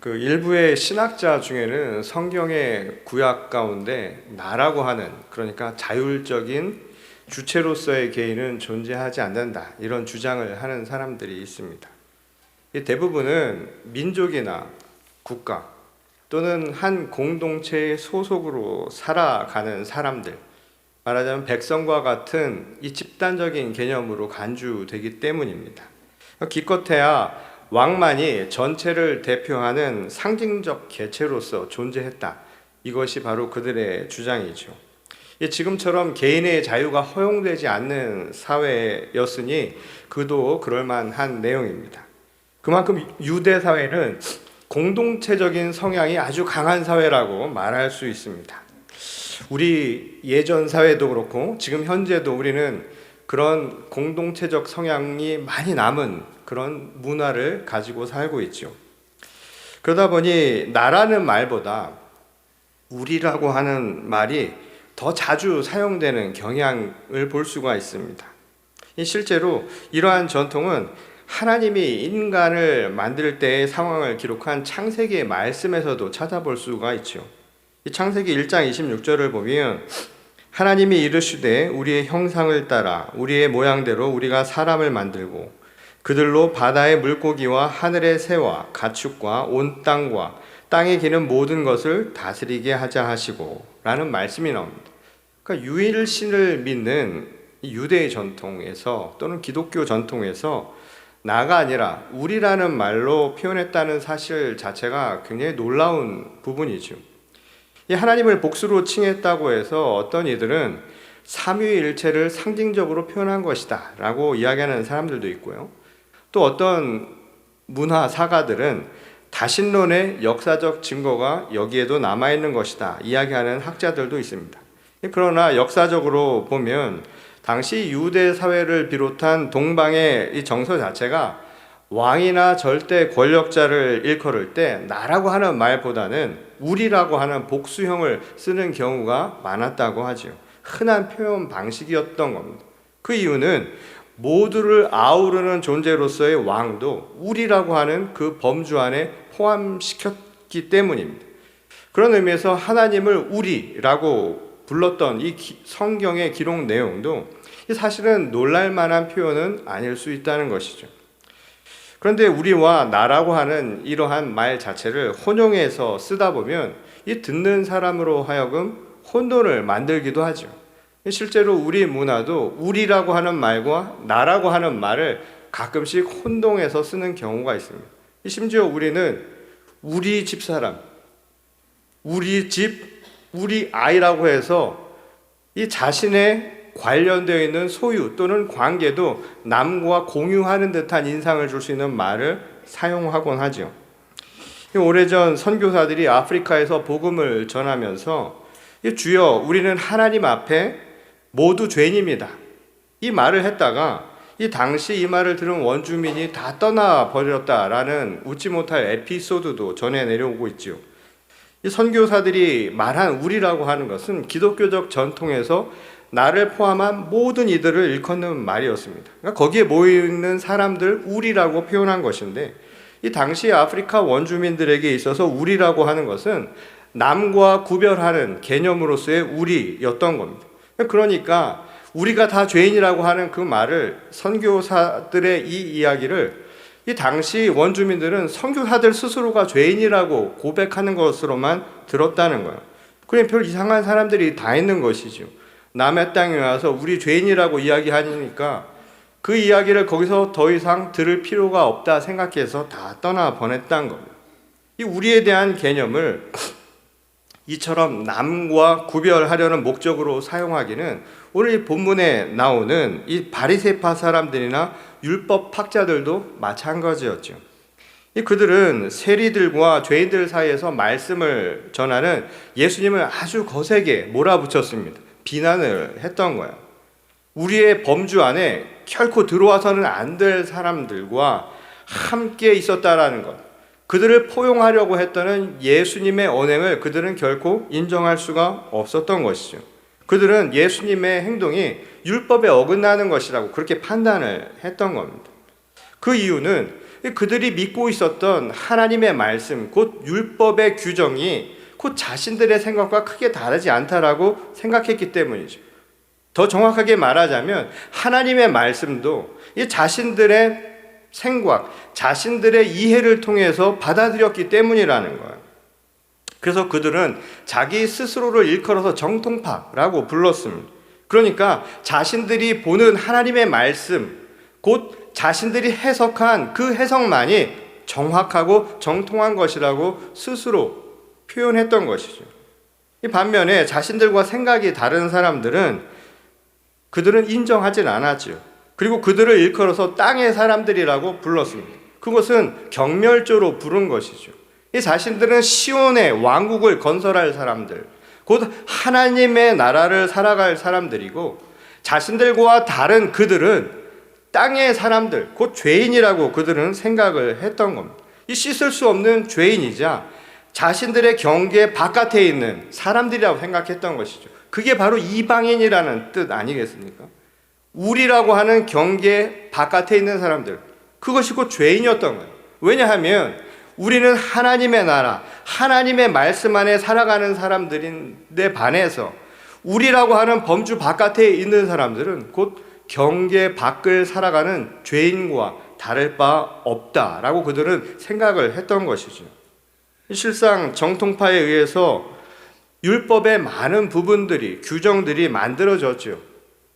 그 일부의 신학자 중에는 성경의 구약 가운데 나라고 하는, 그러니까 자율적인 주체로서의 개인은 존재하지 않는다, 이런 주장을 하는 사람들이 있습니다. 대부분은 민족이나 국가 또는 한 공동체의 소속으로 살아가는 사람들, 말하자면 백성과 같은 이 집단적인 개념으로 간주되기 때문입니다. 기껏해야 왕만이 전체를 대표하는 상징적 개체로서 존재했다, 이것이 바로 그들의 주장이죠. 지금처럼 개인의 자유가 허용되지 않는 사회였으니 그도 그럴만한 내용입니다. 그만큼 유대 사회는 공동체적인 성향이 아주 강한 사회라고 말할 수 있습니다. 우리 예전 사회도 그렇고 지금 현재도 우리는 그런 공동체적 성향이 많이 남은 그런 문화를 가지고 살고 있죠. 그러다 보니 나라는 말보다 우리라고 하는 말이 더 자주 사용되는 경향을 볼 수가 있습니다. 실제로 이러한 전통은 하나님이 인간을 만들 때의 상황을 기록한 창세기의 말씀에서도 찾아볼 수가 있죠. 창세기 1장 26절을 보면 하나님이 이르시되 우리의 형상을 따라 우리의 모양대로 우리가 사람을 만들고 그들로 바다의 물고기와 하늘의 새와 가축과 온 땅과 땅에 기는 모든 것을 다스리게 하자 하시고 라는 말씀이 나옵니다. 그러니까 유일신을 믿는 유대의 전통에서 또는 기독교 전통에서 나가 아니라 우리라는 말로 표현했다는 사실 자체가 굉장히 놀라운 부분이죠. 이 하나님을 복수로 칭했다고 해서 어떤 이들은 삼위일체를 상징적으로 표현한 것이다 라고 이야기하는 사람들도 있고요. 또 어떤 문화 사가들은 다신론의 역사적 증거가 여기에도 남아있는 것이다 이야기하는 학자들도 있습니다. 그러나 역사적으로 보면 당시 유대 사회를 비롯한 동방의 이 정서 자체가 왕이나 절대 권력자를 일컬을 때 나라고 하는 말보다는 우리라고 하는 복수형을 쓰는 경우가 많았다고 하죠. 흔한 표현 방식이었던 겁니다. 그 이유는 모두를 아우르는 존재로서의 왕도 우리라고 하는 그 범주 안에 포함시켰기 때문입니다. 그런 의미에서 하나님을 우리라고 불렀던 이 성경의 기록 내용도 사실은 놀랄만한 표현은 아닐 수 있다는 것이죠. 그런데 우리와 나라고 하는 이러한 말 자체를 혼용해서 쓰다 보면 이 듣는 사람으로 하여금 혼돈을 만들기도 하죠. 실제로 우리 문화도 우리라고 하는 말과 나라고 하는 말을 가끔씩 혼동해서 쓰는 경우가 있습니다. 심지어 우리는 우리 집사람, 우리 집, 우리 아이라고 해서 이 자신의 관련되어 있는 소유 또는 관계도 남과 공유하는 듯한 인상을 줄 수 있는 말을 사용하곤 하죠. 오래전 선교사들이 아프리카에서 복음을 전하면서 주여 우리는 하나님 앞에 모두 죄인입니다, 이 말을 했다가 이 당시 이 말을 들은 원주민이 다 떠나버렸다라는 웃지 못할 에피소드도 전해 내려오고 있죠. 이 선교사들이 말한 우리라고 하는 것은 기독교적 전통에서 나를 포함한 모든 이들을 일컫는 말이었습니다. 그러니까 거기에 모여있는 사람들 우리라고 표현한 것인데 이 당시 아프리카 원주민들에게 있어서 우리라고 하는 것은 남과 구별하는 개념으로서의 우리였던 겁니다. 그러니까 우리가 다 죄인이라고 하는 그 말을, 선교사들의 이 이야기를 이 당시 원주민들은 선교사들 스스로가 죄인이라고 고백하는 것으로만 들었다는 거예요. 그냥 별 이상한 사람들이 다 있는 것이죠. 남의 땅에 와서 우리 죄인이라고 이야기하니까 그 이야기를 거기서 더 이상 들을 필요가 없다 생각해서 다 떠나 보냈다는 겁니다. 이 우리에 대한 개념을 이처럼 남과 구별하려는 목적으로 사용하기는 오늘 이 본문에 나오는 이 바리새파 사람들이나 율법 학자들도 마찬가지였죠. 그들은 세리들과 죄인들 사이에서 말씀을 전하는 예수님을 아주 거세게 몰아붙였습니다. 비난을 했던 거예요. 우리의 범주 안에 결코 들어와서는 안 될 사람들과 함께 있었다라는 것, 그들을 포용하려고 했던 예수님의 언행을 그들은 결코 인정할 수가 없었던 것이죠. 그들은 예수님의 행동이 율법에 어긋나는 것이라고 그렇게 판단을 했던 겁니다. 그 이유는 그들이 믿고 있었던 하나님의 말씀, 곧 율법의 규정이 곧 자신들의 생각과 크게 다르지 않다라고 생각했기 때문이죠. 더 정확하게 말하자면 하나님의 말씀도 이 자신들의 생각, 자신들의 이해를 통해서 받아들였기 때문이라는 거예요. 그래서 그들은 자기 스스로를 일컬어서 정통파라고 불렀습니다. 그러니까 자신들이 보는 하나님의 말씀, 곧 자신들이 해석한 그 해석만이 정확하고 정통한 것이라고 스스로 표현했던 것이죠. 이 반면에 자신들과 생각이 다른 사람들은 그들은 인정하진 않았죠. 그리고 그들을 일컬어서 땅의 사람들이라고 불렀습니다. 그것은 경멸조로 부른 것이죠. 이 자신들은 시온의 왕국을 건설할 사람들, 곧 하나님의 나라를 살아갈 사람들이고, 자신들과 다른 그들은 땅의 사람들, 곧 죄인이라고 그들은 생각을 했던 겁니다. 이 씻을 수 없는 죄인이자 자신들의 경계 바깥에 있는 사람들이라고 생각했던 것이죠. 그게 바로 이방인이라는 뜻 아니겠습니까? 우리라고 하는 경계 바깥에 있는 사람들, 그것이 곧 죄인이었던 거예요. 왜냐하면 우리는 하나님의 나라, 하나님의 말씀 안에 살아가는 사람들인데 반해서 우리라고 하는 범주 바깥에 있는 사람들은 곧 경계 밖을 살아가는 죄인과 다를 바 없다라고 그들은 생각을 했던 것이죠. 실상 정통파에 의해서 율법의 많은 부분들이, 규정들이 만들어졌죠.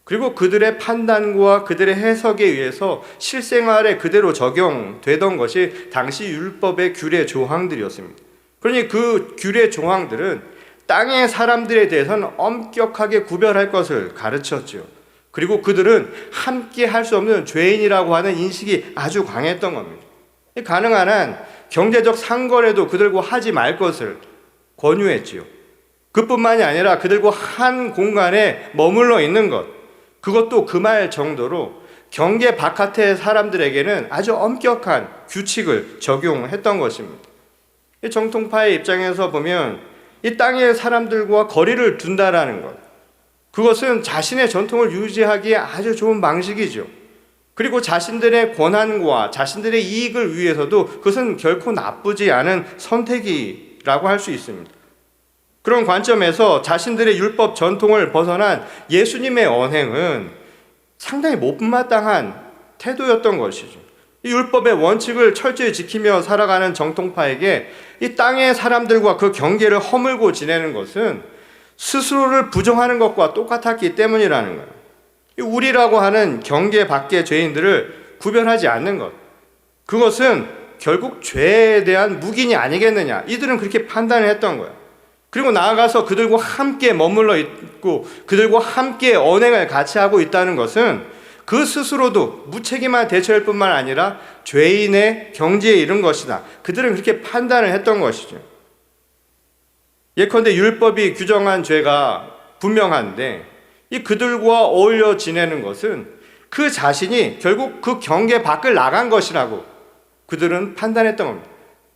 그리고 그들의 판단과 그들의 해석에 의해서 실생활에 그대로 적용되던 것이 당시 율법의 규례 조항들이었습니다. 그러니 그 규례 조항들은 땅의 사람들에 대해서는 엄격하게 구별할 것을 가르쳤죠. 그리고 그들은 함께 할 수 없는 죄인이라고 하는 인식이 아주 강했던 겁니다. 가능한 한 경제적 상거래도 그들과 하지 말 것을 권유했지요. 그뿐만이 아니라 그들과 한 공간에 머물러 있는 것, 그것도 금할 정도로 경계 바깥의 사람들에게는 아주 엄격한 규칙을 적용했던 것입니다. 이 정통파의 입장에서 보면 이 땅의 사람들과 거리를 둔다라는 것, 그것은 자신의 전통을 유지하기에 아주 좋은 방식이죠. 그리고 자신들의 권한과 자신들의 이익을 위해서도 그것은 결코 나쁘지 않은 선택이라고 할 수 있습니다. 그런 관점에서 자신들의 율법 전통을 벗어난 예수님의 언행은 상당히 못마땅한 태도였던 것이죠. 이 율법의 원칙을 철저히 지키며 살아가는 정통파에게 이 땅의 사람들과 그 경계를 허물고 지내는 것은 스스로를 부정하는 것과 똑같았기 때문이라는 거예요. 우리라고 하는 경계 밖의 죄인들을 구별하지 않는 것, 그것은 결국 죄에 대한 묵인이 아니겠느냐, 이들은 그렇게 판단을 했던 거예요. 그리고 나아가서 그들과 함께 머물러 있고 그들과 함께 언행을 같이 하고 있다는 것은 그 스스로도 무책임한 대처일 뿐만 아니라 죄인의 경지에 이른 것이다. 그들은 그렇게 판단을 했던 것이죠. 예컨대 율법이 규정한 죄가 분명한데 이 그들과 어울려 지내는 것은 그 자신이 결국 그 경계 밖을 나간 것이라고 그들은 판단했던 겁니다.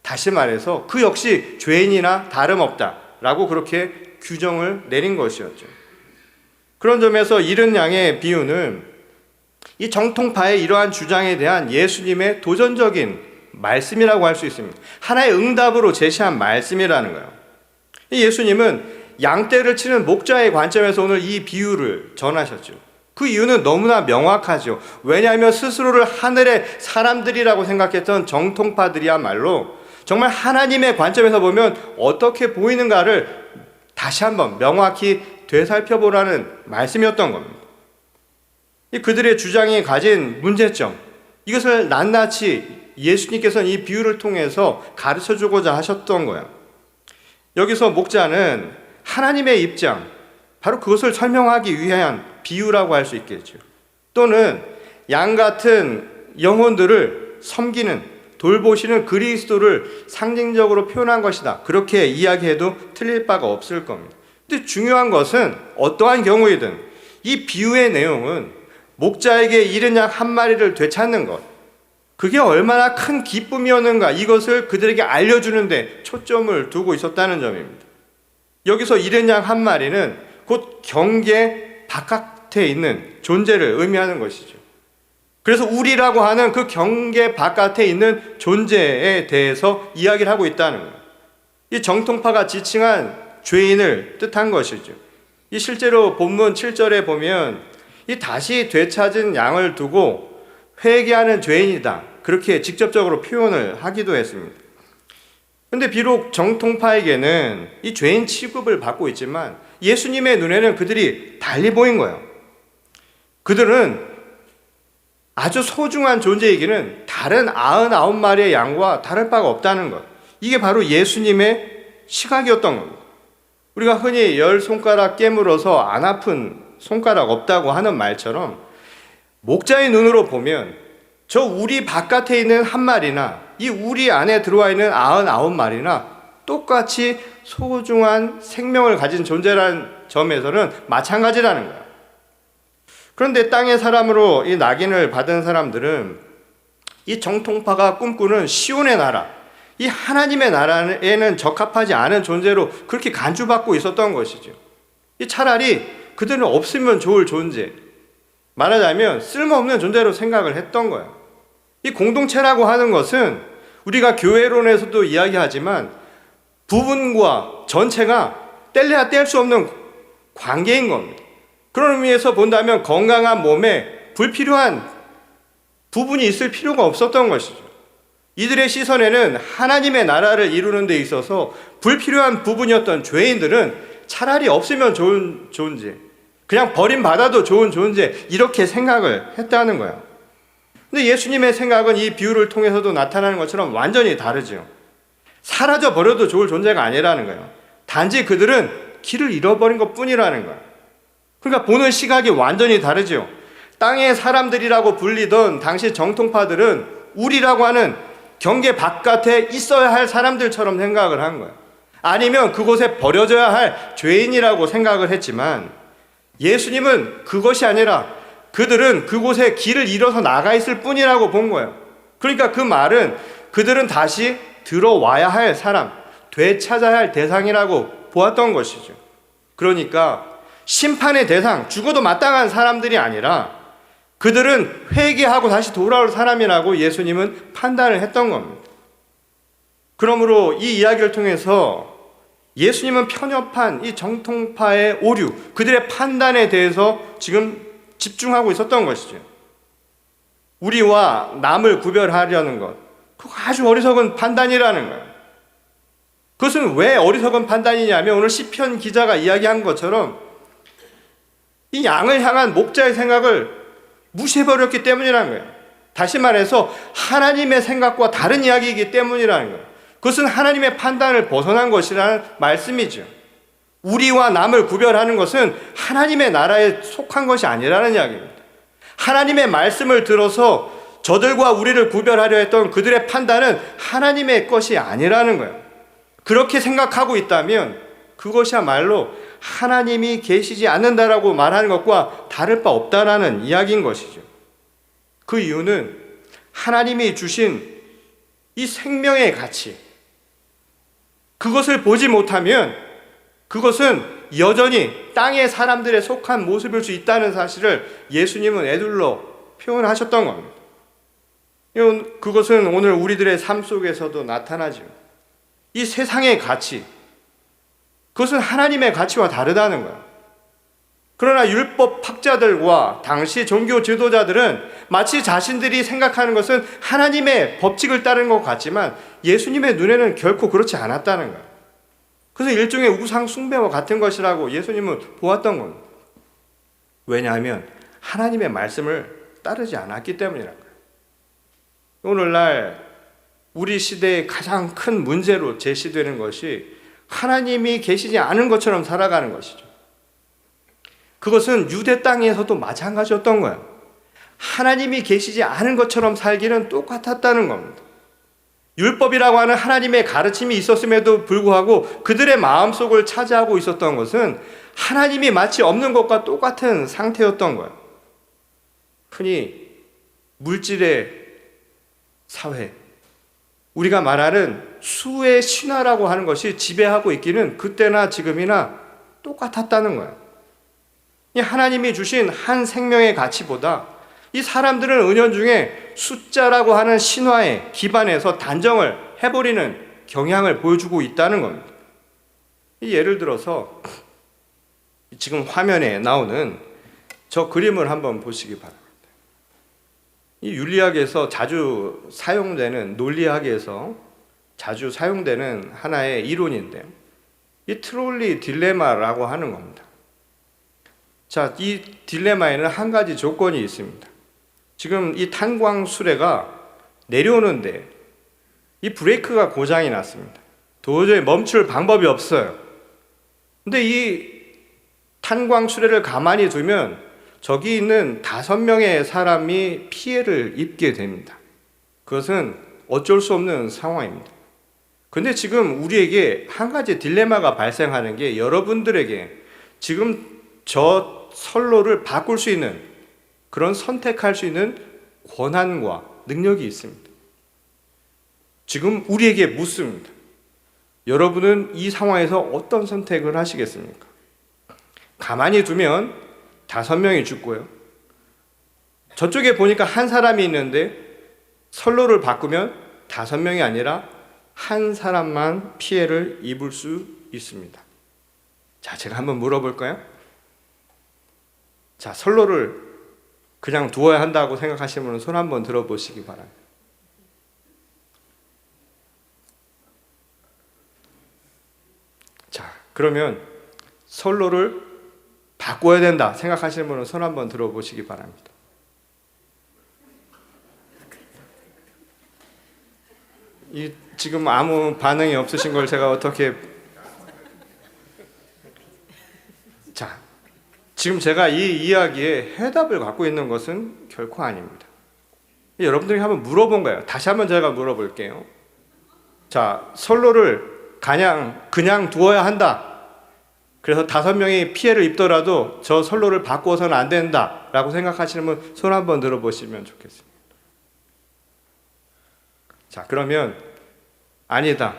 다시 말해서 그 역시 죄인이나 다름없다 라고 그렇게 규정을 내린 것이었죠. 그런 점에서 이른 양의 비유는 이 정통파의 이러한 주장에 대한 예수님의 도전적인 말씀이라고 할 수 있습니다. 하나의 응답으로 제시한 말씀이라는 거예요. 예수님은 양떼를 치는 목자의 관점에서 오늘 이 비유를 전하셨죠. 그 이유는 너무나 명확하죠. 왜냐하면 스스로를 하늘의 사람들이라고 생각했던 정통파들이야말로 정말 하나님의 관점에서 보면 어떻게 보이는가를 다시 한번 명확히 되살펴보라는 말씀이었던 겁니다. 그들의 주장이 가진 문제점, 이것을 낱낱이 예수님께서는 이 비유를 통해서 가르쳐주고자 하셨던 거예요. 여기서 목자는 하나님의 입장, 바로 그것을 설명하기 위한 비유라고 할 수 있겠죠. 또는 양 같은 영혼들을 섬기는, 돌보시는 그리스도를 상징적으로 표현한 것이다, 그렇게 이야기해도 틀릴 바가 없을 겁니다. 근데 중요한 것은 어떠한 경우이든 이 비유의 내용은 목자에게 잃은 양 한 마리를 되찾는 것, 그게 얼마나 큰 기쁨이었는가, 이것을 그들에게 알려주는데 초점을 두고 있었다는 점입니다. 여기서 잃은 양 한 마리는 곧 경계 바깥에 있는 존재를 의미하는 것이죠. 그래서 우리라고 하는 그 경계 바깥에 있는 존재에 대해서 이야기를 하고 있다는 거예요. 이 정통파가 지칭한 죄인을 뜻한 것이죠. 이 실제로 본문 7절에 보면 이 다시 되찾은 양을 두고 회개하는 죄인이다, 그렇게 직접적으로 표현을 하기도 했습니다. 그런데 비록 정통파에게는 이 죄인 취급을 받고 있지만 예수님의 눈에는 그들이 달리 보인 거예요. 그들은 아주 소중한 존재이기는 다른 99마리의 양과 다를 바가 없다는 것, 이게 바로 예수님의 시각이었던 겁니다. 우리가 흔히 10손가락 깨물어서 안 아픈 손가락 없다고 하는 말처럼 목자의 눈으로 보면 저 우리 바깥에 있는 한 마리나 이 우리 안에 들어와 있는 99마리나 똑같이 소중한 생명을 가진 존재라는 점에서는 마찬가지라는 거예요. 그런데 땅의 사람으로 이 낙인을 받은 사람들은 이 정통파가 꿈꾸는 시온의 나라, 이 하나님의 나라에는 적합하지 않은 존재로 그렇게 간주받고 있었던 것이죠. 이 차라리 그들은 없으면 좋을 존재, 말하자면 쓸모없는 존재로 생각을 했던 거예요. 이 공동체라고 하는 것은 우리가 교회론에서도 이야기하지만 부분과 전체가 뗄래야 뗄 수 없는 관계인 겁니다. 그런 의미에서 본다면 건강한 몸에 불필요한 부분이 있을 필요가 없었던 것이죠. 이들의 시선에는 하나님의 나라를 이루는 데 있어서 불필요한 부분이었던 죄인들은 차라리 없으면 좋은 존재, 그냥 버림받아도 좋은 존재, 이렇게 생각을 했다는 거예요. 근데 예수님의 생각은 이 비유를 통해서도 나타나는 것처럼 완전히 다르죠. 사라져 버려도 좋을 존재가 아니라는 거예요. 단지 그들은 길을 잃어버린 것 뿐이라는 거예요. 그러니까 보는 시각이 완전히 다르죠. 땅의 사람들이라고 불리던 당시 정통파들은 우리라고 하는 경계 바깥에 있어야 할 사람들처럼 생각을 한 거예요. 아니면 그곳에 버려져야 할 죄인이라고 생각을 했지만 예수님은 그것이 아니라 그들은 그곳에 길을 잃어서 나가 있을 뿐이라고 본 거예요. 그러니까 그 말은 그들은 다시 들어와야 할 사람, 되찾아야 할 대상이라고 보았던 것이죠. 그러니까 심판의 대상, 죽어도 마땅한 사람들이 아니라 그들은 회개하고 다시 돌아올 사람이라고 예수님은 판단을 했던 겁니다. 그러므로 이 이야기를 통해서 예수님은 편협한 이 정통파의 오류, 그들의 판단에 대해서 지금 집중하고 있었던 것이죠. 우리와 남을 구별하려는 것, 그거 아주 어리석은 판단이라는 거예요. 그것은 왜 어리석은 판단이냐면 오늘 시편 기자가 이야기한 것처럼 이 양을 향한 목자의 생각을 무시해버렸기 때문이라는 거예요. 다시 말해서 하나님의 생각과 다른 이야기이기 때문이라는 거예요. 그것은 하나님의 판단을 벗어난 것이라는 말씀이죠. 우리와 남을 구별하는 것은 하나님의 나라에 속한 것이 아니라는 이야기입니다. 하나님의 말씀을 들어서 저들과 우리를 구별하려 했던 그들의 판단은 하나님의 것이 아니라는 거예요. 그렇게 생각하고 있다면 그것이야말로 하나님이 계시지 않는다라고 말하는 것과 다를 바 없다라는 이야기인 것이죠. 그 이유는 하나님이 주신 이 생명의 가치, 그것을 보지 못하면 그것은 여전히 땅의 사람들에 속한 모습일 수 있다는 사실을 예수님은 애둘러 표현하셨던 겁니다. 그것은 오늘 우리들의 삶 속에서도 나타나죠. 이 세상의 가치, 그것은 하나님의 가치와 다르다는 거예요. 그러나 율법 학자들과 당시 종교 지도자들은 마치 자신들이 생각하는 것은 하나님의 법칙을 따르는 것 같지만 예수님의 눈에는 결코 그렇지 않았다는 거예요. 그래서 일종의 우상 숭배와 같은 것이라고 예수님은 보았던 겁니다. 왜냐하면 하나님의 말씀을 따르지 않았기 때문이라는 거예요. 오늘날 우리 시대의 가장 큰 문제로 제시되는 것이 하나님이 계시지 않은 것처럼 살아가는 것이죠. 그것은 유대 땅에서도 마찬가지였던 거예요. 하나님이 계시지 않은 것처럼 살기는 똑같았다는 겁니다. 율법이라고 하는 하나님의 가르침이 있었음에도 불구하고 그들의 마음속을 차지하고 있었던 것은 하나님이 마치 없는 것과 똑같은 상태였던 거예요. 흔히 물질의 사회, 우리가 말하는 수의 신화라고 하는 것이 지배하고 있기는 그때나 지금이나 똑같았다는 거예요. 하나님이 주신 한 생명의 가치보다 이 사람들은 은연중에 숫자라고 하는 신화에 기반해서 단정을 해버리는 경향을 보여주고 있다는 겁니다. 예를 들어서 지금 화면에 나오는 저 그림을 한번 보시기 바랍니다. 이 윤리학에서 자주 사용되는, 논리학에서 자주 사용되는 하나의 이론인데요. 이 트롤리 딜레마라고 하는 겁니다. 자, 이 딜레마에는 한 가지 조건이 있습니다. 지금 이 탄광수레가 내려오는데 이 브레이크가 고장이 났습니다. 도저히 멈출 방법이 없어요. 근데 이 탄광수레를 가만히 두면 저기 있는 5명의 사람이 피해를 입게 됩니다. 그것은 어쩔 수 없는 상황입니다. 근데 지금 우리에게 한 가지 딜레마가 발생하는 게, 여러분들에게 지금 저 선로를 바꿀 수 있는, 그런 선택할 수 있는 권한과 능력이 있습니다. 지금 우리에게 묻습니다. 여러분은 이 상황에서 어떤 선택을 하시겠습니까? 가만히 두면 5명이 죽고요. 저쪽에 보니까 한 사람이 있는데 선로를 바꾸면 5명이 아니라 한 사람만 피해를 입을 수 있습니다. 자, 제가 한번 물어볼까요? 자, 선로를 그냥 두어야 한다고 생각하시는 분은 손 한번 들어보시기 바랍니다. 자, 그러면 선로를 바꿔야 된다 생각하시는 분은 손 한번 들어보시기 바랍니다. 지금 아무 반응이 없으신 걸 제가 어떻게... 자, 지금 제가 이 이야기에 해답을 갖고 있는 것은 결코 아닙니다. 여러분들이 한번 물어본 거예요. 다시 한번 제가 물어볼게요. 자, 선로를 그냥 두어야 한다. 그래서 5명이 피해를 입더라도 저 선로를 바꾸어서는 안 된다 라고 생각하시는 분 손 한번 들어보시면 좋겠습니다. 자, 그러면 아니다,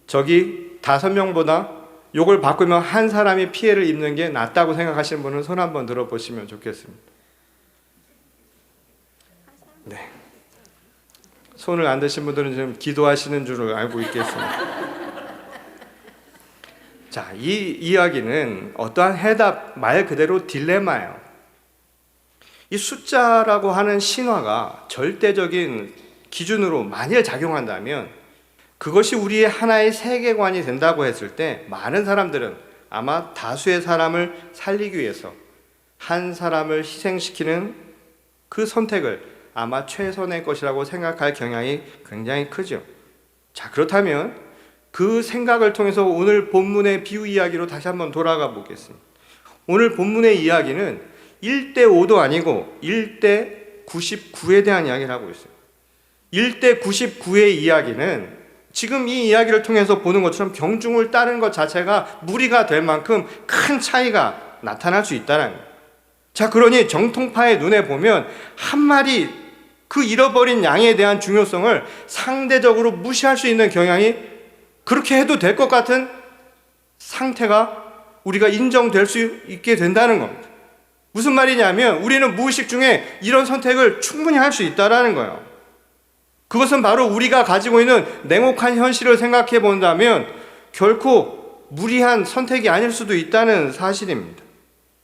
저기 5명보다 요걸 바꾸면 한 사람이 피해를 입는 게 낫다고 생각하시는 분은 손 한번 들어보시면 좋겠습니다. 네, 손을 안 드신 분들은 지금 기도하시는 줄을 알고 있겠습니다. 자, 이 이야기는 어떠한 해답, 말 그대로 딜레마예요. 이 숫자라고 하는 신화가 절대적인 기준으로 만일 작용한다면, 그것이 우리의 하나의 세계관이 된다고 했을 때 많은 사람들은 아마 다수의 사람을 살리기 위해서 한 사람을 희생시키는 그 선택을 아마 최선의 것이라고 생각할 경향이 굉장히 크죠. 자, 그렇다면 그 생각을 통해서 오늘 본문의 비유 이야기로 다시 한번 돌아가 보겠습니다. 오늘 본문의 이야기는 1대5도 아니고 1대 99에 대한 이야기를 하고 있어요. 1대 99의 이야기는 지금 이 이야기를 통해서 보는 것처럼 경중을 따르는 것 자체가 무리가 될 만큼 큰 차이가 나타날 수 있다는 거예요. 자, 그러니 정통파의 눈에 보면 한 마리 그 잃어버린 양에 대한 중요성을 상대적으로 무시할 수 있는 경향이, 그렇게 해도 될 것 같은 상태가 우리가 인정될 수 있게 된다는 겁니다. 무슨 말이냐면 우리는 무의식 중에 이런 선택을 충분히 할 수 있다는 거예요. 그것은 바로 우리가 가지고 있는 냉혹한 현실을 생각해 본다면 결코 무리한 선택이 아닐 수도 있다는 사실입니다.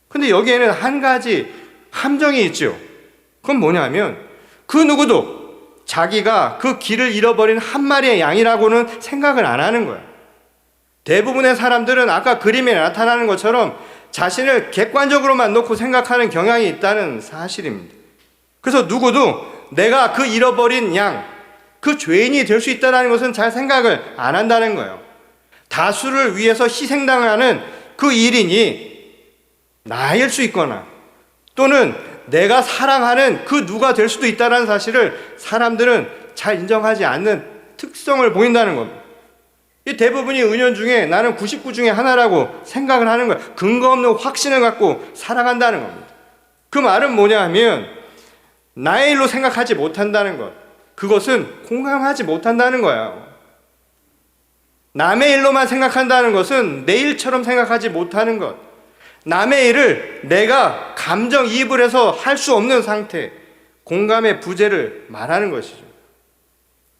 근데 여기에는 한 가지 함정이 있죠. 그건 뭐냐면 그 누구도 자기가 그 길을 잃어버린 한 마리의 양이라고는 생각을 안 하는 거예요. 대부분의 사람들은 아까 그림에 나타나는 것처럼 자신을 객관적으로만 놓고 생각하는 경향이 있다는 사실입니다. 그래서 누구도 내가 그 잃어버린 양, 그 죄인이 될 수 있다는 것은 잘 생각을 안 한다는 거예요. 다수를 위해서 희생당하는 그 일인이 나일 수 있거나 또는 내가 사랑하는 그 누가 될 수도 있다는 사실을 사람들은 잘 인정하지 않는 특성을 보인다는 겁니다. 이 대부분이 은연중에 나는 99 중에 하나라고 생각을 하는 거예요. 근거 없는 확신을 갖고 살아간다는 겁니다. 그 말은 뭐냐 하면 나의 일로 생각하지 못한다는 것, 그것은 공감하지 못한다는 거예요. 남의 일로만 생각한다는 것은 내 일처럼 생각하지 못하는 것, 남의 일을 내가 감정이입을 해서 할 수 없는 상태, 공감의 부재를 말하는 것이죠.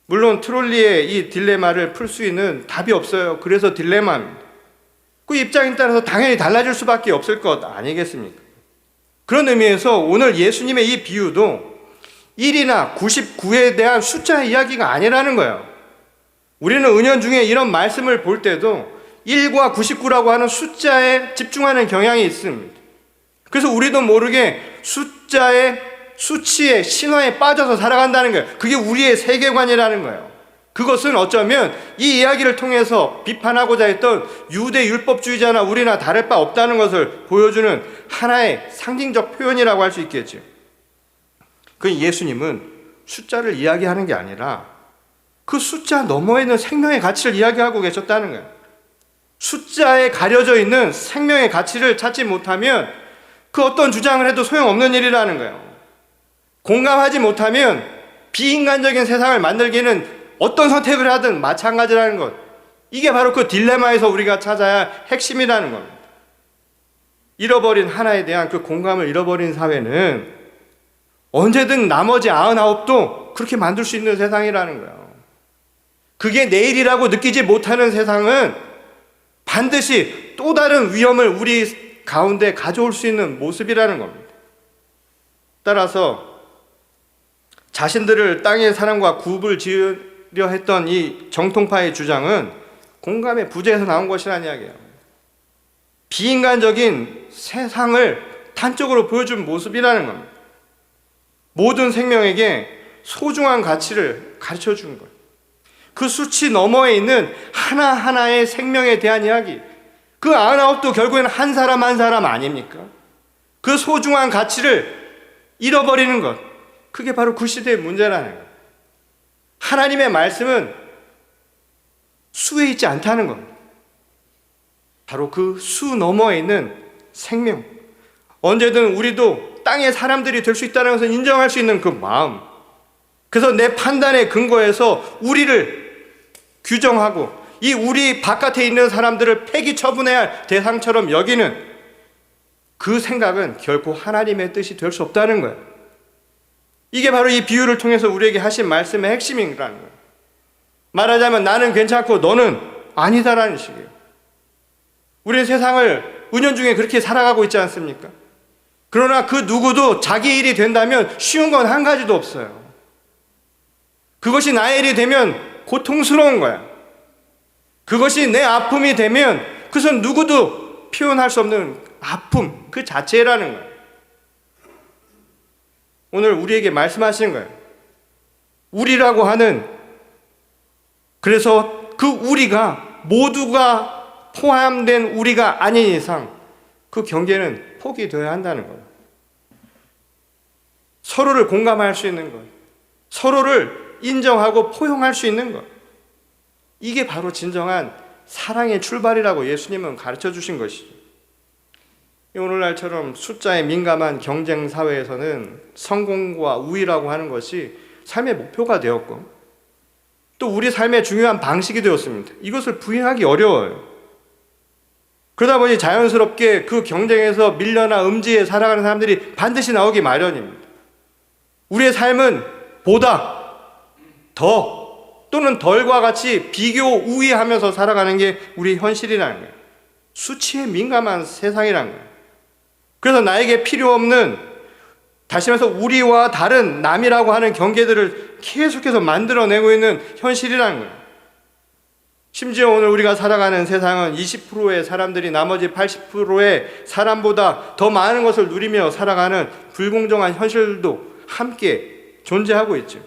물론 트롤리의 이 딜레마를 풀 수 있는 답이 없어요. 그래서 딜레마입니다. 그 입장에 따라서 당연히 달라질 수밖에 없을 것 아니겠습니까? 그런 의미에서 오늘 예수님의 이 비유도 1이나 99에 대한 숫자의 이야기가 아니라는 거예요. 우리는 은연중에 이런 말씀을 볼 때도 1과 99라고 하는 숫자에 집중하는 경향이 있습니다. 그래서 우리도 모르게 숫자의 수치의 신화에 빠져서 살아간다는 거예요. 그게 우리의 세계관이라는 거예요. 그것은 어쩌면 이 이야기를 통해서 비판하고자 했던 유대 율법주의자나 우리나 다를 바 없다는 것을 보여주는 하나의 상징적 표현이라고 할 수 있겠죠. 그 예수님은 숫자를 이야기하는 게 아니라 그 숫자 너머에 있는 생명의 가치를 이야기하고 계셨다는 거예요. 숫자에 가려져 있는 생명의 가치를 찾지 못하면 그 어떤 주장을 해도 소용없는 일이라는 거예요. 공감하지 못하면 비인간적인 세상을 만들기는 어떤 선택을 하든 마찬가지라는 것. 이게 바로 그 딜레마에서 우리가 찾아야 할 핵심이라는 겁니다. 잃어버린 하나에 대한 그 공감을 잃어버린 사회는 언제든 나머지 99도 그렇게 만들 수 있는 세상이라는 거예요. 그게 내일이라고 느끼지 못하는 세상은 반드시 또 다른 위험을 우리 가운데 가져올 수 있는 모습이라는 겁니다. 따라서 자신들을 땅의 사람과 굽을 지으려 했던 이 정통파의 주장은 공감의 부재에서 나온 것이라는 이야기예요. 비인간적인 세상을 단적으로 보여준 모습이라는 겁니다. 모든 생명에게 소중한 가치를 가르쳐 준 거예요. 그 수치 너머에 있는 하나하나의 생명에 대한 이야기, 그 99도 결국에는 한 사람 한 사람 아닙니까? 그 소중한 가치를 잃어버리는 것, 그게 바로 그 시대의 문제라는 거예요. 하나님의 말씀은 수에 있지 않다는 겁니다. 바로 그 수 너머에 있는 생명, 언제든 우리도 땅의 사람들이 될 수 있다는 것을 인정할 수 있는 그 마음, 그래서 내 판단의 근거에서 우리를 규정하고 이 우리 바깥에 있는 사람들을 폐기 처분해야 할 대상처럼 여기는 그 생각은 결코 하나님의 뜻이 될 수 없다는 거예요. 이게 바로 이 비유를 통해서 우리에게 하신 말씀의 핵심이라는 거예요. 말하자면 나는 괜찮고 너는 아니다라는 식이에요. 우리는 세상을 은연중에 그렇게 살아가고 있지 않습니까? 그러나 그 누구도 자기 일이 된다면 쉬운 건 한 가지도 없어요. 그것이 나의 일이 되면 고통스러운 거야. 그것이 내 아픔이 되면 그것은 누구도 표현할 수 없는 아픔 그 자체라는 거예요. 오늘 우리에게 말씀하시는 거예요. 우리라고 하는, 그래서 그 우리가 모두가 포함된 우리가 아닌 이상 그 경계는 포기되어야 한다는 거예요. 서로를 공감할 수 있는 것, 서로를 인정하고 포용할 수 있는 것, 이게 바로 진정한 사랑의 출발이라고 예수님은 가르쳐 주신 것이죠. 오늘날처럼 숫자에 민감한 경쟁 사회에서는 성공과 우위라고 하는 것이 삶의 목표가 되었고 또 우리 삶의 중요한 방식이 되었습니다. 이것을 부인하기 어려워요. 그러다 보니 자연스럽게 그 경쟁에서 밀려나 음지에 살아가는 사람들이 반드시 나오기 마련입니다. 우리의 삶은 보다, 더 또는 덜과 같이 비교, 우위하면서 살아가는 게 우리 현실이라는 거예요. 수치에 민감한 세상이라는 거예요. 그래서 나에게 필요 없는, 다시 말해서 우리와 다른 남이라고 하는 경계들을 계속해서 만들어내고 있는 현실이라는 거예요. 심지어 오늘 우리가 살아가는 세상은 20%의 사람들이 나머지 80%의 사람보다 더 많은 것을 누리며 살아가는 불공정한 현실도 함께 존재하고 있죠.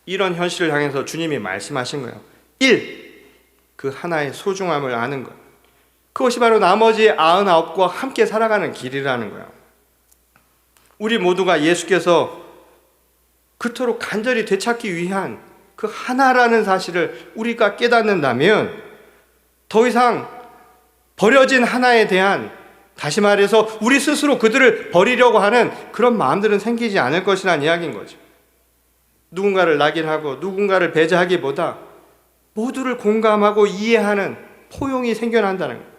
이런 현실을 향해서 주님이 말씀하신 거예요. 1. 그 하나의 소중함을 아는 것. 그것이 바로 나머지 99과 함께 살아가는 길이라는 거예요. 우리 모두가 예수께서 그토록 간절히 되찾기 위한 그 하나라는 사실을 우리가 깨닫는다면 더 이상 버려진 하나에 대한, 다시 말해서 우리 스스로 그들을 버리려고 하는 그런 마음들은 생기지 않을 것이라는 이야기인 거죠. 누군가를 낙인하고 누군가를 배제하기보다 모두를 공감하고 이해하는 포용이 생겨난다는 거예요.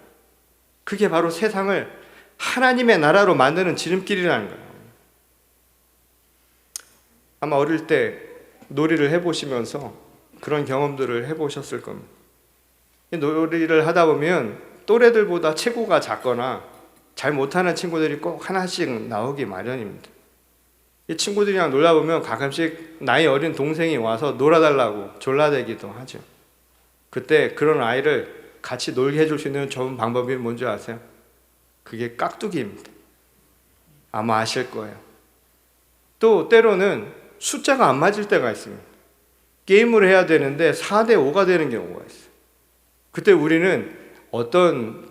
그게 바로 세상을 하나님의 나라로 만드는 지름길이라는 거예요. 아마 어릴 때 놀이를 해보시면서 그런 경험들을 해보셨을 겁니다. 놀이를 하다 보면 또래들보다 체구가 작거나 잘 못하는 친구들이 꼭 하나씩 나오기 마련입니다. 이 친구들이랑 놀다 보면 가끔씩 나이 어린 동생이 와서 놀아달라고 졸라대기도 하죠. 그때 그런 아이를 같이 놀게 해줄 수 있는 좋은 방법이 뭔지 아세요? 그게 깍두기입니다. 아마 아실 거예요. 또 때로는 숫자가 안 맞을 때가 있습니다. 게임을 해야 되는데 4대 5가 되는 경우가 있어요. 그때 우리는 어떤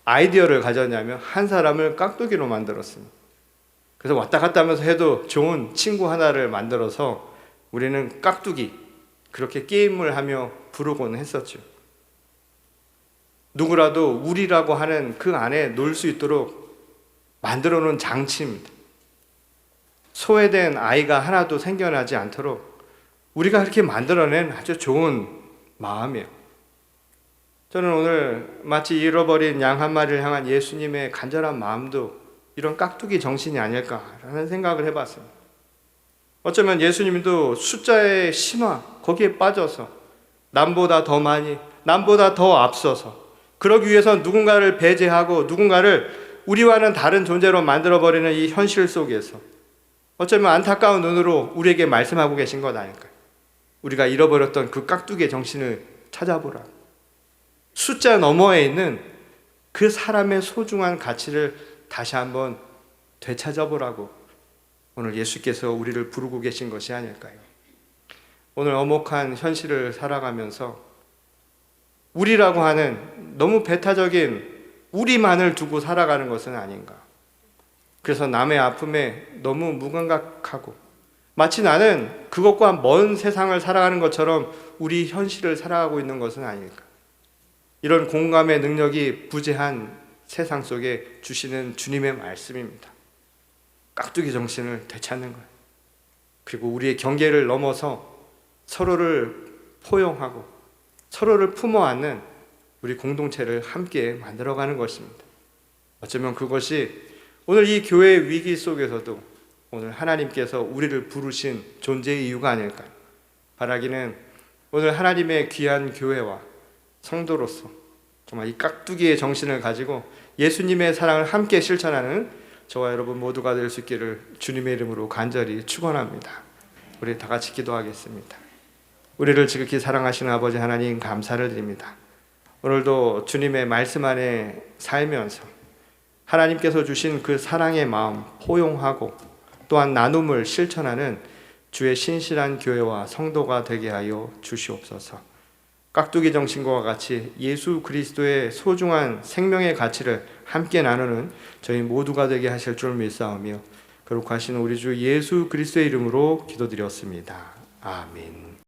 아이디어를 가졌냐면 한 사람을 깍두기로 만들었습니다. 그래서 왔다 갔다 하면서 해도 좋은 친구 하나를 만들어서 우리는 깍두기, 그렇게 게임을 하며 부르곤 했었죠. 누구라도 우리라고 하는 그 안에 놀 수 있도록 만들어 놓은 장치입니다. 소외된 아이가 하나도 생겨나지 않도록 우리가 그렇게 만들어낸 아주 좋은 마음이에요. 저는 오늘 마치 잃어버린 양 한 마리를 향한 예수님의 간절한 마음도 이런 깍두기 정신이 아닐까라는 생각을 해봤습니다. 어쩌면 예수님도 숫자의 신화, 거기에 빠져서 남보다 더 많이, 남보다 더 앞서서 그러기 위해서 누군가를 배제하고 누군가를 우리와는 다른 존재로 만들어버리는 이 현실 속에서 어쩌면 안타까운 눈으로 우리에게 말씀하고 계신 것 아닐까요? 우리가 잃어버렸던 그 깍두기의 정신을 찾아보라. 숫자 너머에 있는 그 사람의 소중한 가치를 다시 한번 되찾아보라고 오늘 예수께서 우리를 부르고 계신 것이 아닐까요? 오늘 엄혹한 현실을 살아가면서 우리라고 하는 너무 배타적인 우리만을 두고 살아가는 것은 아닌가. 그래서 남의 아픔에 너무 무감각하고 마치 나는 그것과 먼 세상을 살아가는 것처럼 우리 현실을 살아가고 있는 것은 아닐까. 이런 공감의 능력이 부재한 세상 속에 주시는 주님의 말씀입니다. 깍두기 정신을 되찾는 거예요. 그리고 우리의 경계를 넘어서 서로를 포용하고 서로를 품어 안는 우리 공동체를 함께 만들어가는 것입니다. 어쩌면 그것이 오늘 이 교회의 위기 속에서도 오늘 하나님께서 우리를 부르신 존재의 이유가 아닐까요? 바라기는 오늘 하나님의 귀한 교회와 성도로서 정말 이 깍두기의 정신을 가지고 예수님의 사랑을 함께 실천하는 저와 여러분 모두가 될 수 있기를 주님의 이름으로 간절히 축원합니다. 우리 다 같이 기도하겠습니다. 우리를 지극히 사랑하시는 아버지 하나님 감사를 드립니다. 오늘도 주님의 말씀 안에 살면서 하나님께서 주신 그 사랑의 마음 포용하고 또한 나눔을 실천하는 주의 신실한 교회와 성도가 되게 하여 주시옵소서. 깍두기 정신과 같이 예수 그리스도의 소중한 생명의 가치를 함께 나누는 저희 모두가 되게 하실 줄 믿사오며 거룩하신 우리 주 예수 그리스도의 이름으로 기도드렸습니다. 아멘.